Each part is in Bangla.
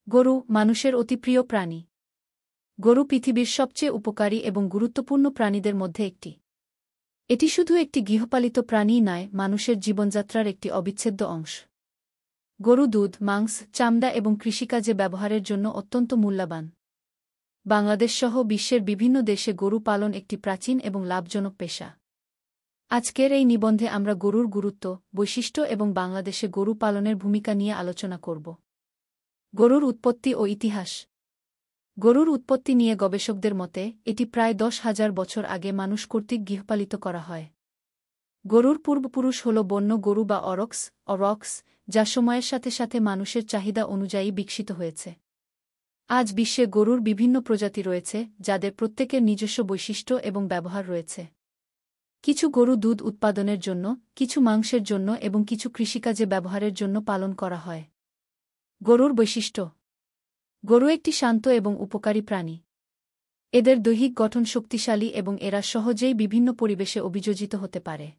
গরু মানুষের অতি প্রিয় প্রাণী। গরু পৃথিবীর সবচেয়ে উপকারী এবং গুরুত্বপূর্ণ প্রাণীদের মধ্যে একটি। এটি শুধু একটি গৃহপালিত প্রাণীই নয়, মানুষের জীবনযাত্রার একটি অবিচ্ছেদ্য অংশ। গরু দুধ, মাংস, চামড়া এবং কৃষিকাজে ব্যবহারের জন্য অত্যন্ত মূল্যবান। বাংলাদেশসহ বিশ্বের বিভিন্ন দেশে গরু পালন একটি প্রাচীন এবং লাভজনক পেশা। আজকের এই নিবন্ধে আমরা গরুর গুরুত্ব, বৈশিষ্ট্য এবং বাংলাদেশে গরু পালনের ভূমিকা নিয়ে আলোচনা করব। গরুর উৎপত্তি ও ইতিহাস। গরুর উৎপত্তি নিয়ে গবেষকদের মতে এটি প্রায় 10,000 বছর আগে মানুষ কর্তৃক গৃহপালিত করা হয়। গরুর পূর্বপুরুষ হল বন্য গরু বা অরক্স, যা সময়ের সাথে সাথে মানুষের চাহিদা অনুযায়ী বিকশিত হয়েছে। আজ বিশ্বে গরুর বিভিন্ন প্রজাতি রয়েছে, যাদের প্রত্যেকের নিজস্ব বৈশিষ্ট্য এবং ব্যবহার রয়েছে। কিছু গরু দুধ উৎপাদনের জন্য, কিছু মাংসের জন্য এবং কিছু কৃষিকাজে ব্যবহারের জন্য পালন করা হয়। গরুর বৈশিষ্ট্য। গরু একটি শান্ত এবং উপকারী প্রাণী। এদের দৈহিক গঠন শক্তিশালী এবং এরা সহজেই বিভিন্ন পরিবেশে অভিযোজিত হতে পারে।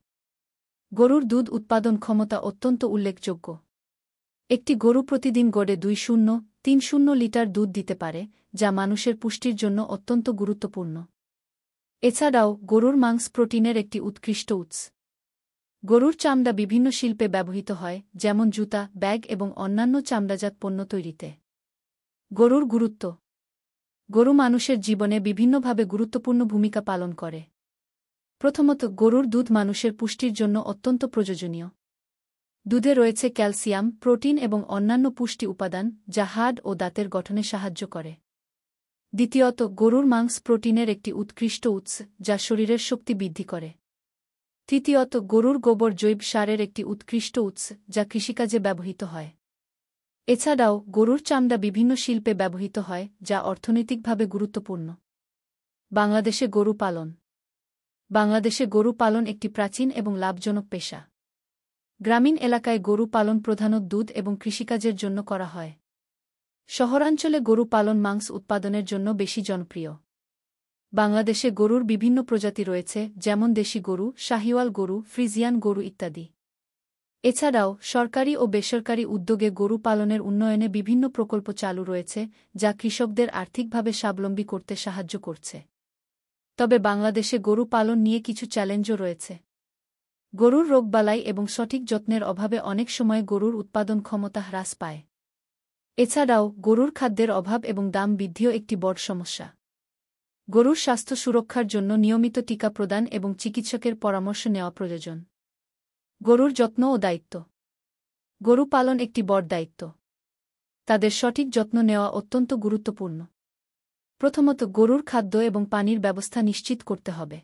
গরুর দুধ উৎপাদন ক্ষমতা অত্যন্ত উল্লেখযোগ্য। একটি গরু প্রতিদিন গড়ে 2.30 লিটার দুধ দিতে পারে, যা মানুষের পুষ্টির জন্য অত্যন্ত গুরুত্বপূর্ণ। এছাড়াও গরুর মাংস প্রোটিনের একটি উৎকৃষ্ট উৎস। গরুর চামড়া বিভিন্ন শিল্পে ব্যবহৃত হয়, যেমন জুতা, ব্যাগ এবং অন্যান্য চামড়াজাত পণ্য তৈরিতে। গরুর গুরুত্ব। গরু মানুষের জীবনে বিভিন্নভাবে গুরুত্বপূর্ণ ভূমিকা পালন করে। প্রথমত, গরুর দুধ মানুষের পুষ্টির জন্য অত্যন্ত প্রয়োজনীয়। দুধে রয়েছে ক্যালসিয়াম, প্রোটিন এবং অন্যান্য পুষ্টি উপাদান, যা হাড় ও দাঁতের গঠনে সাহায্য করে। দ্বিতীয়ত, গরুর মাংস প্রোটিনের একটি উৎকৃষ্ট উৎস, যা শরীরের শক্তি বৃদ্ধি করে। তৃতীয়ত, গরুর গোবর জৈব সারের একটি উৎকৃষ্ট উৎস, যা কৃষিকাজে ব্যবহৃত হয়। এছাড়াও গরুর চামড়া বিভিন্ন শিল্পে ব্যবহৃত হয়, যা অর্থনৈতিকভাবে গুরুত্বপূর্ণ। বাংলাদেশে গরু পালন। বাংলাদেশে গরু পালন একটি প্রাচীন এবং লাভজনক পেশা। গ্রামীণ এলাকায় গরু পালন প্রধানত দুধ এবং কৃষিকাজের জন্য করা হয়। শহরাঞ্চলে গরু পালন মাংস উৎপাদনের জন্য বেশি জনপ্রিয়। বাংলাদেশে গরুর বিভিন্ন প্রজাতি রয়েছে, যেমন দেশি গরু, শাহিওয়াল গরু, ফ্রিজিয়ান গরু ইত্যাদি। এছাড়াও সরকারি ও বেসরকারি উদ্যোগে গরু পালনের উন্নয়নে বিভিন্ন প্রকল্প চালু রয়েছে, যা কৃষকদের আর্থিকভাবে স্বাবলম্বী করতে সাহায্য করছে। তবে বাংলাদেশে গরু পালন নিয়ে কিছু চ্যালেঞ্জও রয়েছে। গরুর রোগবালাই এবং সঠিক যত্নের অভাবে অনেক সময় গরুর উৎপাদন ক্ষমতা হ্রাস পায়। এছাড়াও গরুর খাদ্যের অভাব এবং দাম বৃদ্ধিও একটি বড় সমস্যা। গরুর স্বাস্থ্য সুরক্ষার জন্য নিয়মিত টিকা প্রদান এবং চিকিৎসকের পরামর্শ নেওয়া প্রয়োজন। গরুর যত্ন ও দায়িত্ব। গরু পালন একটি বড় দায়িত্ব। তাদের সঠিক যত্ন নেওয়া অত্যন্ত গুরুত্বপূর্ণ। প্রথমত, গরুর খাদ্য এবং পানির ব্যবস্থা নিশ্চিত করতে হবে।